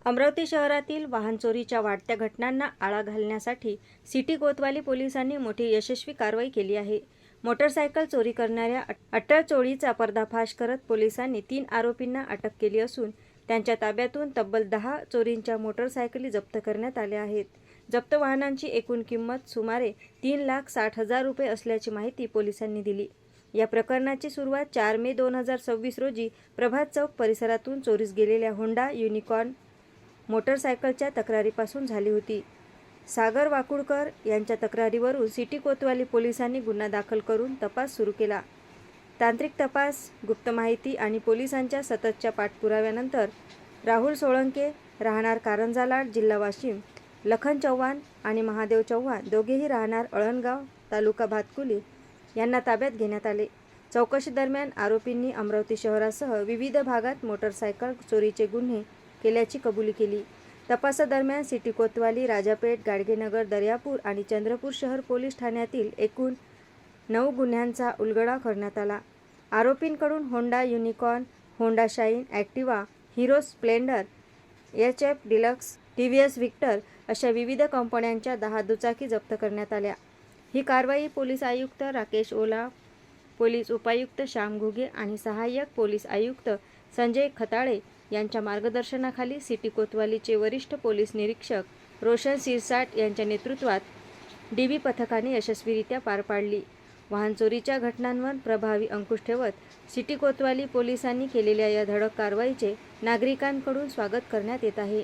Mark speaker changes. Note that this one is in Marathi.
Speaker 1: अमरावती शहरातील वाहन चोरीच्या वाढत्या घटनांना आळा घालण्यासाठी सिटी कोतवाली पोलिसांनी मोठी यशस्वी कारवाई केली आहे. मोटरसायकल चोरी करणाऱ्या अट्टल चोरीचा पर्दाफाश करत पोलिसांनी 3 आरोपींना अटक केली असून त्यांच्या ताब्यातून तब्बल 10 चोरींच्या मोटरसायकली जप्त करण्यात आल्या आहेत. जप्त वाहनांची एकूण किंमत सुमारे 3,60,000 रुपये असल्याची माहिती पोलिसांनी दिली. या प्रकरणाची सुरुवात 4 मे 2026 रोजी प्रभात चौक परिसरातून चोरीस गेलेल्या होंडा युनिकॉर्न मोटरसायकलच्या तक्रारीपासून झाली होती. सागर वाकुडकर यांच्या तक्रारीवरून सिटी कोतवाली पोलिसांनी गुन्हा दाखल करून तपास सुरू केला. तांत्रिक तपास, गुप्त माहिती आणि पोलिसांच्या सततच्या पाठपुराव्यानंतर राहुल सोळंके राहणार कारंजा लाड, जिल्हा वाशिम, लखन चव्हाण आणि महादेव चव्हाण दोघेही राहणार अळणगाव, तालुका भातकुली यांना ताब्यात घेण्यात आले. चौकशी दरम्यान आरोपींनी अमरावती शहरासह विविध भागात मोटरसायकल चोरीचे गुन्हे केल्याची कबुली केली. तपासादरम्यान सिटी कोतवाली, राजापेठ, गाडगेनगर, दर्यापूर आणि चंद्रपूर शहर पोलीस ठाण्यातील एकूण 9 गुन्ह्यांचा उलगडा करण्यात आला. आरोपींकडून Honda Unicorn, Honda Shine, Activa, Hero Splendor, HF Deluxe, TVS Victor अशा विविध कंपन्यांच्या 10 दुचाकी जप्त करण्यात आल्या. ही कारवाई पोलीस आयुक्त राकेश ओला, पोलीस उपायुक्त श्याम घुगे आणि सहाय्यक पोलीस आयुक्त संजय खताळे यांच्या मार्गदर्शनाखाली सिटी कोतवालीचे वरिष्ठ पोलीस निरीक्षक रोशन सिरसाट यांच्या नेतृत्वात DB पथकाने यशस्वीरित्या पार पाडली. वाहन चोरीच्या घटनांवर प्रभावी अंकुश ठेवत सिटी कोतवाली पोलिसांनी केलेल्या या धडक कारवाईचे नागरिकांकडून स्वागत करण्यात येत आहे.